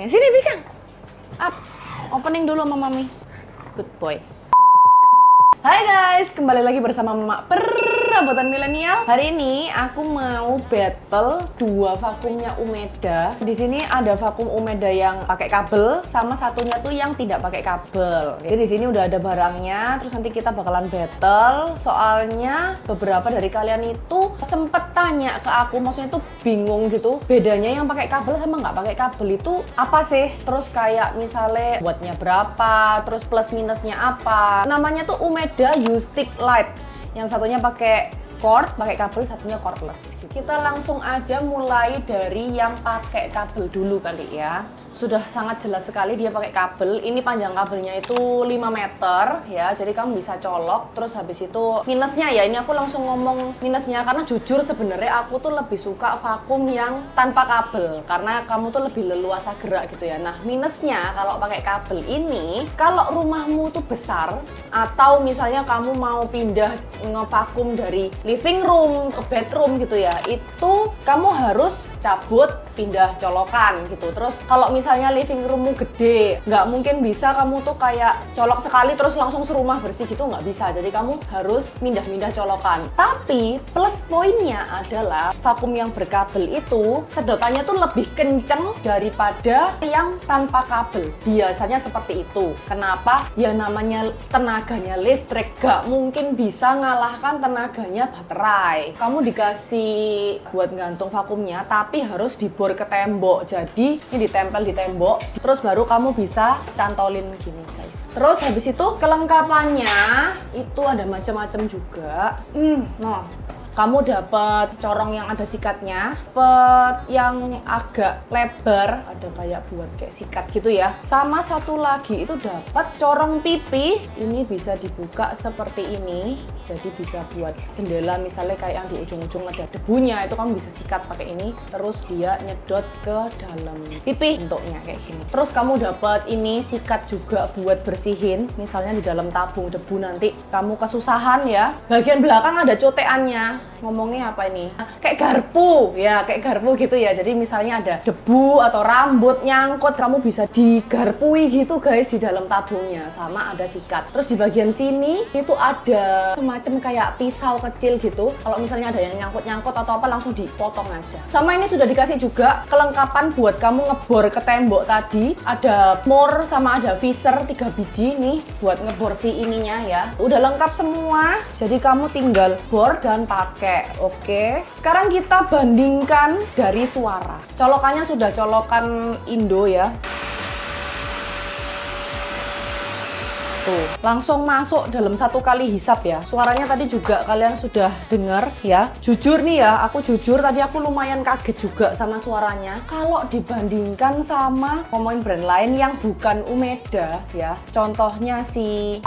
vakumnya. Sini pegang. Up. Opening dulu sama Mami. Good boy. Hai guys, kembali lagi bersama Mama Perabotan Milenial. Hari ini aku mau battle dua vakumnya Umeda. Di sini ada vakum Umeda yang pakai kabel, sama satunya tuh yang tidak pakai kabel. Jadi di sini udah ada barangnya, terus nanti kita bakalan battle. Soalnya beberapa dari kalian itu sempet tanya ke aku, maksudnya tuh bingung gitu, bedanya yang pakai kabel sama nggak pakai kabel itu apa sih? Terus kayak misalnya wattnya berapa, terus plus minusnya apa. Namanya tuh Umeda U-Stick Lite. Yang satunya pakai cord, pakai kabel, satunya cordless. Kita langsung aja mulai dari yang pakai kabel dulu kali ya. Sudah sangat jelas sekali dia pakai kabel. Ini panjang kabelnya itu 5 meter ya. Jadi kamu bisa colok. Terus habis itu minusnya ya, ini aku langsung ngomong minusnya karena jujur sebenarnya aku tuh lebih suka vakum yang tanpa kabel karena kamu tuh lebih leluasa gerak gitu ya. Nah, minusnya kalau pakai kabel ini, kalau rumahmu tuh besar atau misalnya kamu mau pindah ngevakum dari living room ke bedroom gitu ya, itu kamu harus cabut pindah colokan gitu. Terus kalau misalnya living roommu gede, nggak mungkin bisa kamu tuh kayak colok sekali terus langsung serumah bersih gitu, nggak bisa. Jadi kamu harus pindah-pindah colokan. Tapi plus poinnya adalah vakum yang berkabel itu sedotannya tuh lebih kenceng daripada yang tanpa kabel. Biasanya seperti itu. Kenapa? Ya namanya tenaganya listrik, nggak mungkin bisa ngalahkan tenaganya baterai. Kamu dikasih buat gantung vakumnya, tapi harus dibor ke tembok. Jadi ini ditempel di tembok, terus baru kamu bisa cantolin gini guys. Terus habis itu kelengkapannya itu ada macam-macam juga. Nah, kamu dapat corong yang ada sikatnya, dapat yang agak lebar, ada kayak buat kayak sikat gitu ya. Sama satu lagi itu dapat corong pipi. Ini bisa dibuka seperti ini. Jadi bisa buat jendela misalnya kayak yang di ujung-ujung ada debunya, itu kamu bisa sikat pakai ini. Terus dia nyedot ke dalam pipi bentuknya kayak gini. Terus kamu dapat ini sikat juga buat bersihin. Misalnya di dalam tabung debu nanti kamu kesusahan ya. Bagian belakang ada coteannya. Ngomongnya apa ini? Kayak garpu ya, kayak garpu gitu ya. Jadi misalnya ada debu atau rambut nyangkut, kamu bisa digarpui gitu guys di dalam tabungnya. Sama ada sikat. Terus di bagian sini itu ada semacam kayak pisau kecil gitu. Kalau misalnya ada yang nyangkut-nyangkut atau apa langsung dipotong aja. Sama ini sudah dikasih juga kelengkapan buat kamu ngebor ke tembok tadi. Ada more sama ada visor 3 biji nih buat ngebor si ininya ya. Udah lengkap semua. Jadi kamu tinggal bor dan pakai. Oke. Sekarang kita bandingkan dari suara. Colokannya sudah colokan Indo ya. Tuh, langsung masuk dalam 1 kali hisap ya. Suaranya tadi juga kalian sudah dengar ya. Jujur nih ya, aku jujur tadi aku lumayan kaget juga sama suaranya. Kalau dibandingkan sama ngomongin brand lain yang bukan Umeda ya. Contohnya si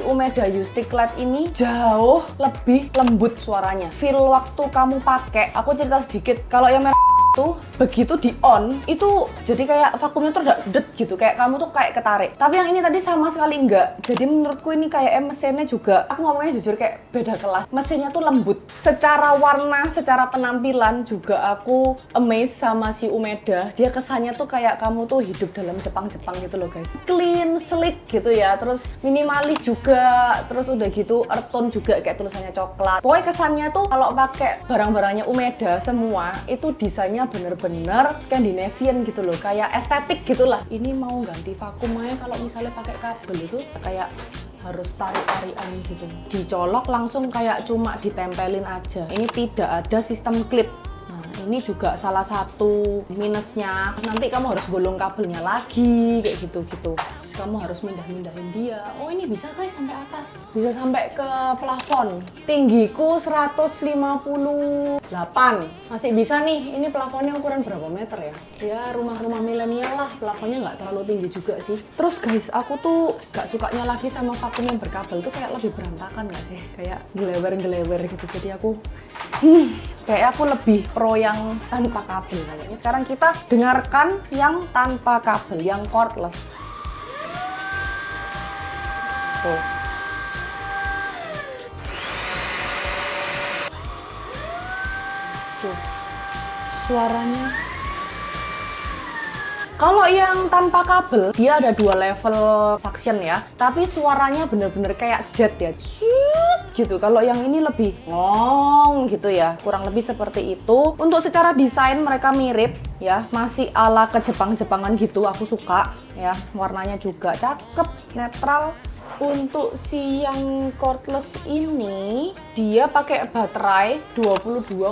Umeda U-Stick Lite ini jauh lebih lembut suaranya. Feel waktu kamu pakai, aku cerita sedikit. Kalau yang tuh begitu di on itu jadi kayak vakumnya tuh udah det gitu, kayak kamu tuh kayak ketarik. Tapi yang ini tadi sama sekali enggak. Jadi menurutku ini kayak mesinnya juga, aku ngomongnya jujur kayak beda kelas. Mesinnya tuh lembut. Secara warna, secara penampilan juga aku amazed sama si Umeda. Dia kesannya tuh kayak kamu tuh hidup dalam Jepang-Jepang gitu loh guys. Clean, sleek gitu ya. Terus minimalis juga. Terus udah gitu earth tone juga kayak tulisannya coklat. Pokoknya kesannya tuh kalau pakai barang-barangnya Umeda semua itu desainnya bener-bener Scandinavian gitu loh, kayak estetik gitulah. Ini mau ganti vakum aja kalau misalnya pakai kabel itu kayak harus tarik-tarikan gitu. Dicolok langsung kayak cuma ditempelin aja. Ini tidak ada sistem klip. Nah, ini juga salah satu minusnya. Nanti kamu harus bolong kabelnya lagi kayak gitu-gitu. Kamu harus mindah-mindahin dia. Oh, ini bisa guys sampai atas. Bisa sampai ke plafon. Tinggiku 158. Masih bisa nih. Ini plafonnya ukuran berapa meter ya? Ya rumah-rumah milenial lah. Plafonnya nggak terlalu tinggi juga sih. Terus guys, aku tuh gak sukanya lagi sama vakum yang berkabel tuh kayak lebih berantakan gak sih? Kayak gelewer-gelewer gitu. Jadi aku kayak aku lebih pro yang tanpa kabel kayaknya. Sekarang kita dengarkan yang tanpa kabel, yang cordless. Tuh. Tuh. Suaranya Kalau yang tanpa kabel, dia ada 2 level suction ya. Tapi suaranya bener-bener kayak jet ya. Shoot gitu. Kalau yang ini lebih ngong gitu ya. Kurang lebih seperti itu. Untuk secara desain mereka mirip ya. Masih ala ke Jepang-Jepangan gitu. Aku suka ya. Warnanya juga cakep, netral. Untuk si yang cordless ini, dia pakai baterai 22,2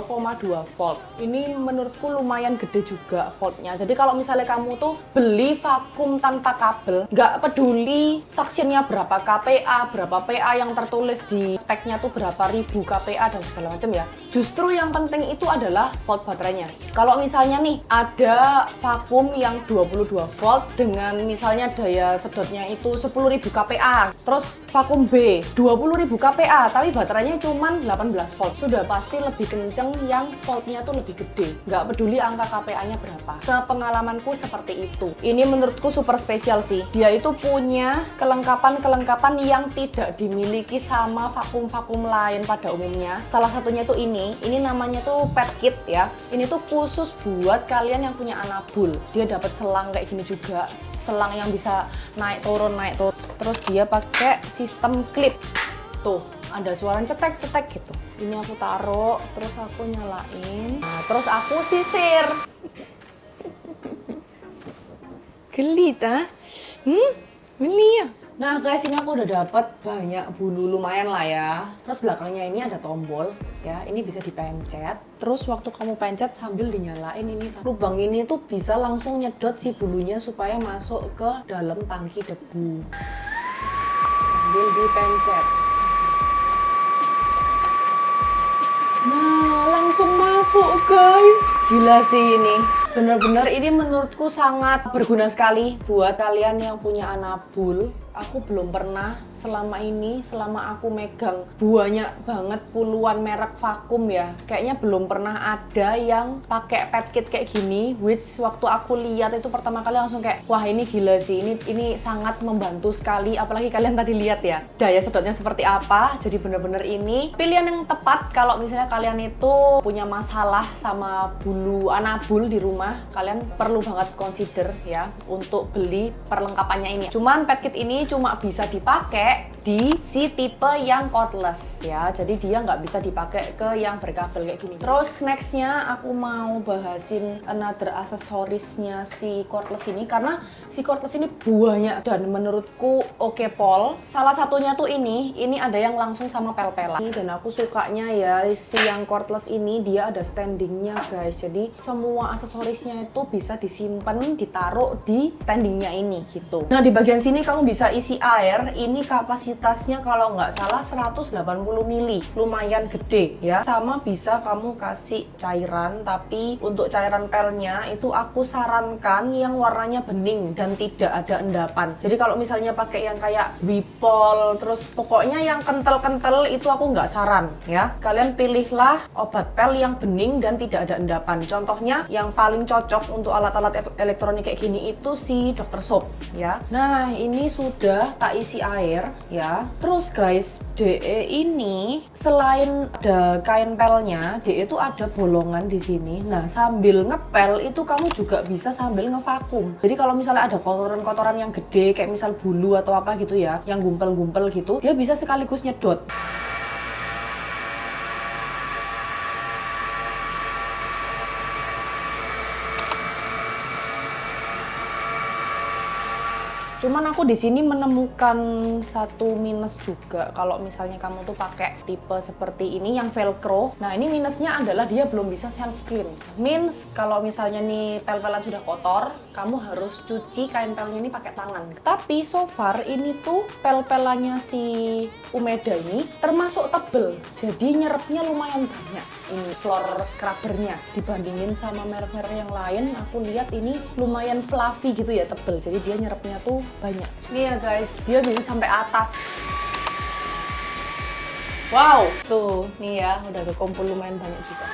volt. Ini menurutku lumayan gede juga voltnya. Jadi kalau misalnya kamu tuh beli vakum tanpa kabel, nggak peduli suctionnya berapa kPa, berapa PA yang tertulis di speknya tuh berapa ribu kPa dan segala macam ya. Justru yang penting itu adalah volt baterainya. Kalau misalnya nih ada vakum yang 22 volt dengan misalnya daya sedotnya itu 10.000 kPa. Terus vakum B 20.000 kPa tapi baterainya cuma 18 volt. Sudah pasti lebih kenceng yang voltnya tuh lebih gede. Nggak peduli angka kPa-nya berapa. Sepengalamanku seperti itu. Ini menurutku super spesial sih. Dia itu punya kelengkapan-kelengkapan yang tidak dimiliki sama vakum-vakum lain pada umumnya. Salah satunya tuh ini namanya tuh pet kit ya. Ini tuh khusus buat kalian yang punya anabul. Dia dapat selang kayak gini juga. Selang yang bisa naik turun. Terus dia pakai sistem clip. Tuh, ada suara cetek-cetek gitu. Ini aku taruh, terus aku nyalain. Nah, terus aku sisir. Gelit ah? Ini ya. Nah guys, ini aku udah dapat banyak bulu lumayan lah ya. Terus belakangnya ini ada tombol ya, ini bisa dipencet. Terus waktu kamu pencet sambil dinyalain ini lubang ini tuh bisa langsung nyedot si bulunya supaya masuk ke dalam tangki debu. Sambil dipencet. Nah, langsung masuk guys. Gila sih ini. Bener-bener ini menurutku sangat berguna sekali buat kalian yang punya anabul. Aku belum pernah selama aku megang banyak banget puluhan merek vakum ya. Kayaknya belum pernah ada yang pakai pet kit kayak gini. Which waktu aku lihat itu pertama kali langsung kayak, wah ini gila sih. Ini sangat membantu sekali. Apalagi kalian tadi lihat ya, daya sedotnya seperti apa. Jadi bener-bener ini pilihan yang tepat kalau misalnya kalian itu punya masalah sama bulu anabul di rumah. Kalian perlu banget consider ya untuk beli perlengkapannya ini. Cuman pet kit ini cuma bisa dipakai di si tipe yang cordless ya. Jadi dia nggak bisa dipakai ke yang berkabel kayak gini. Terus nextnya aku mau bahasin another aksesoriesnya si cordless ini. Karena si cordless ini banyak dan menurutku oke pol. Salah satunya tuh ini ada yang langsung sama pel-pelan. Dan aku sukanya ya si yang cordless ini dia ada standingnya guys. Jadi semua aksesoriesnya itu bisa disimpan, ditaruh di standingnya ini gitu. Nah di bagian sini kamu bisa isi air. Ini kapasitasnya kalau nggak salah 180 mili, lumayan gede ya. Sama bisa kamu kasih cairan, tapi untuk cairan pelnya itu aku sarankan yang warnanya bening dan tidak ada endapan. Jadi kalau misalnya pakai yang kayak Wipol, terus pokoknya yang kental-kental itu aku nggak saran ya. Kalian pilihlah obat pel yang bening dan tidak ada endapan. Contohnya yang paling cocok untuk alat-alat elektronik kayak gini itu si Dr. Soap ya. Nah ini sudah tak isi air ya. Terus guys, DE ini selain ada kain pelnya, DE itu ada bolongan di sini. Nah, sambil ngepel itu kamu juga bisa sambil ngevakum. Jadi kalau misalnya ada kotoran-kotoran yang gede kayak misal bulu atau apa gitu ya, yang gumpel-gumpel gitu, dia bisa sekaligus nyedot. Cuman aku di sini menemukan satu minus juga kalau misalnya kamu tuh pakai tipe seperti ini yang velcro. Nah ini minusnya adalah dia belum bisa self clean. Means kalau misalnya nih pel-pelan sudah kotor, kamu harus cuci kain pelnya ini pakai tangan. Tapi so far ini tuh pel-pelannya si Umeda ini termasuk tebel, jadi nyerapnya lumayan banyak. Ini floor scrubbernya dibandingin sama merek-merek yang lain, aku lihat ini lumayan fluffy gitu ya, tebel. Jadi dia nyerapnya tuh banyak. Nih ya guys, dia bisa sampai atas. Wow, tuh nih ya udah kekumpul lumayan banyak juga.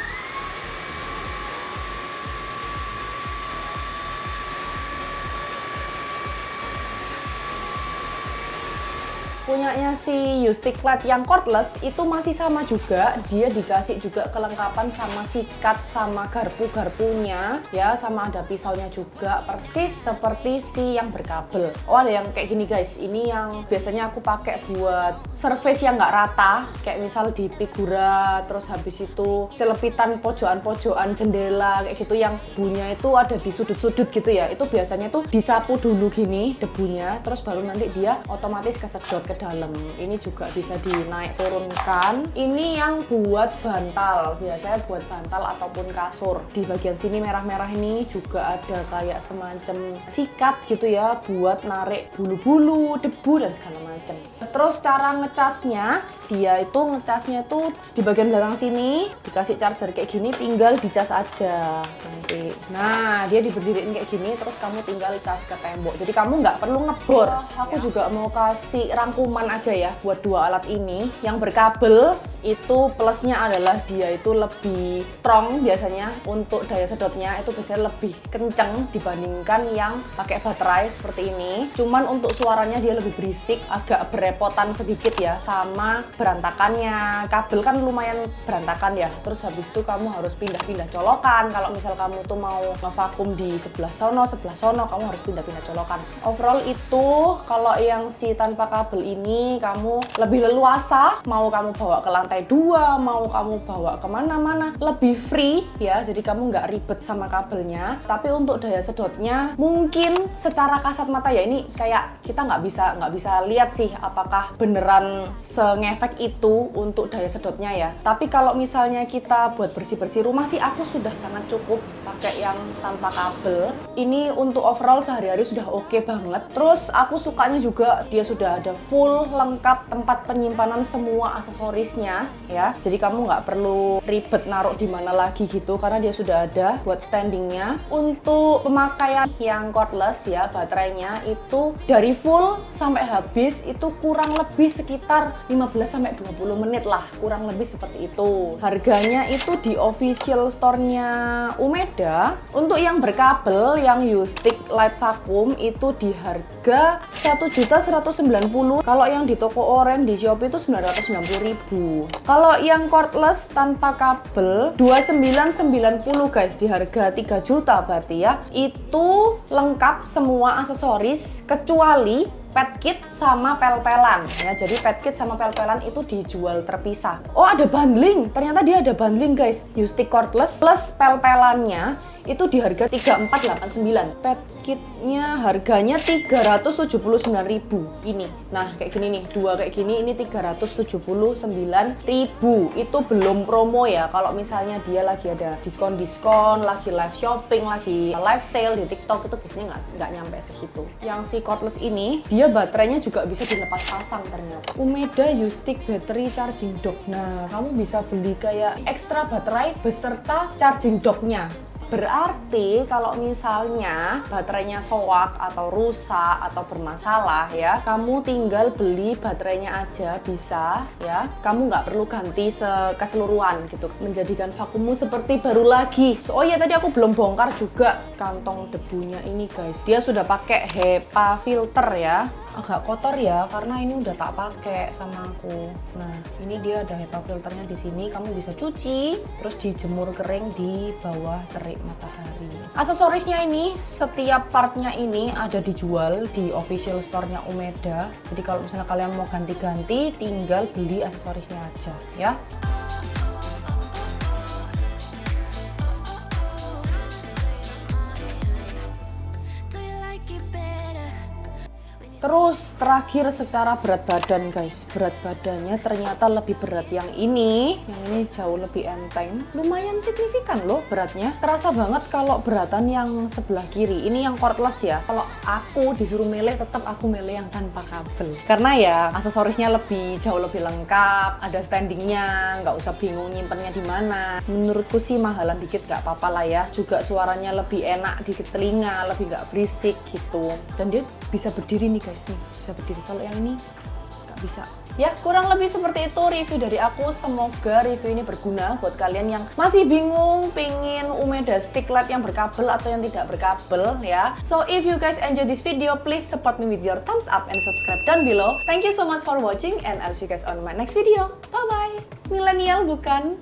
punyanya si Justic Lite yang cordless itu masih sama juga, dia dikasih juga kelengkapan sama sikat, sama garpu-garpunya ya, sama ada pisaunya juga, persis seperti si yang berkabel. Oh, ada yang kayak gini guys, ini yang biasanya aku pakai buat surface yang nggak rata, kayak misal di figura, terus habis itu celepitan pojokan-pojokan jendela kayak gitu, yang debunya itu ada di sudut-sudut gitu ya, itu biasanya tuh disapu dulu gini debunya, terus baru nanti dia otomatis kesedot ke dalam. Ini juga bisa dinaik turunkan. Ini yang buat bantal, biasanya buat bantal ataupun kasur. Di bagian sini merah-merah ini juga ada kayak semacam sikat gitu ya, buat narik bulu-bulu, debu dan segala macam. Terus cara ngecasnya, dia itu ngecasnya tuh di bagian belakang sini dikasih charger kayak gini, tinggal dicas aja nanti. Nah, dia diberdiriin kayak gini, terus kamu tinggal cas ke tembok. Jadi kamu nggak perlu ngebor. Aku juga mau kasih rangkuman aja ya buat dua alat ini. Yang berkabel itu plusnya adalah dia itu lebih strong biasanya, untuk daya sedotnya itu biasanya lebih kenceng dibandingkan yang pakai baterai seperti ini. Cuman untuk suaranya dia lebih berisik, agak berepotan sedikit ya, sama berantakannya. Kabel kan lumayan berantakan ya. Terus habis itu kamu harus pindah-pindah colokan. Kalau misal kamu tuh mau ngevakum di sebelah sono, kamu harus pindah-pindah colokan. Overall itu kalau yang si tanpa kabel ini kamu lebih leluasa, mau kamu bawa ke lantai 2, mau kamu bawa kemana-mana, lebih free ya, jadi kamu nggak ribet sama kabelnya. Tapi untuk daya sedotnya mungkin secara kasat mata ya, ini kayak kita nggak bisa lihat sih apakah beneran sengefek itu untuk daya sedotnya ya. Tapi kalau misalnya kita buat bersih-bersih rumah sih, aku sudah sangat cukup pakai yang tanpa kabel. Ini untuk overall sehari-hari sudah oke banget. Terus aku sukanya juga dia sudah ada full lengkap tempat penyimpanan semua aksesorisnya ya. Jadi kamu nggak perlu ribet naruh di mana lagi gitu, karena dia sudah ada buat standingnya. Untuk pemakaian yang cordless ya, baterainya itu dari full sampai habis itu kurang lebih sekitar 15-20 menit lah, kurang lebih seperti itu. Harganya itu di official store-nya Umeda. Untuk yang berkabel yang Justic Lite Vacuum itu di harga 1.190.000. Kalau yang di toko Oren di Shopee itu 990.000. Kalau yang cordless tanpa kabel 2990 guys, di harga 3 juta berarti ya. Itu lengkap semua aksesoris kecuali pet kit sama pel-pelan ya. Jadi pet kit sama pel-pelan itu dijual terpisah. Oh, ada bundling. Ternyata dia ada bundling guys. Justic cordless plus pel-pelannya itu di harga 3489. Pet kitnya harganya 379.000 ini. Nah, kayak gini nih, dua kayak gini ini 379.000. Itu belum promo ya. Kalau misalnya dia lagi ada diskon-diskon, lagi live shopping, lagi live sale di TikTok, itu biasanya nggak nyampe segitu. Yang si cordless ini, dia baterainya juga bisa dilepas pasang ternyata. Umeda Justic Battery Charging Dock. Nah, kamu bisa beli kayak ekstra baterai beserta charging docknya. Berarti kalau misalnya baterainya soak atau rusak atau bermasalah ya, kamu tinggal beli baterainya aja bisa ya. Kamu nggak perlu ganti keseluruhan gitu, menjadikan vakummu seperti baru lagi. Oh iya, tadi aku belum bongkar juga kantong debunya ini guys. Dia sudah pakai HEPA filter ya. Agak kotor ya karena ini udah tak pakai sama aku. Nah, ini dia ada HEPA filternya di sini. Kamu bisa cuci terus dijemur kering di bawah terik matahari. Aksesorisnya ini, setiap partnya ini ada dijual di official store-nya Umeda. Jadi kalau misalnya kalian mau ganti-ganti, tinggal beli aksesorisnya aja ya. Terus terakhir secara berat badan guys, berat badannya ternyata lebih berat yang ini jauh lebih enteng, lumayan signifikan loh beratnya. Terasa banget kalau beratan yang sebelah kiri, ini yang cordless ya. Kalau aku disuruh milih, tetap aku milih yang tanpa kabel, karena ya aksesorisnya jauh lebih lengkap, ada standingnya, nggak usah bingung nyimpennya di mana. Menurutku sih mahalan dikit nggak apa-apa lah ya, juga suaranya lebih enak di telinga, lebih nggak berisik gitu, dan dia bisa berdiri nih guys, nih bisa berdiri. Kalau yang ini nggak bisa. Ya, kurang lebih seperti itu review dari aku. Semoga review ini berguna buat kalian yang masih bingung pengen Umeda stick light yang berkabel atau yang tidak berkabel ya. So if you guys enjoy this video, please support me with your thumbs up and subscribe down below. Thank you so much for watching and I'll see you guys on my next video. Bye bye. Milenial bukan?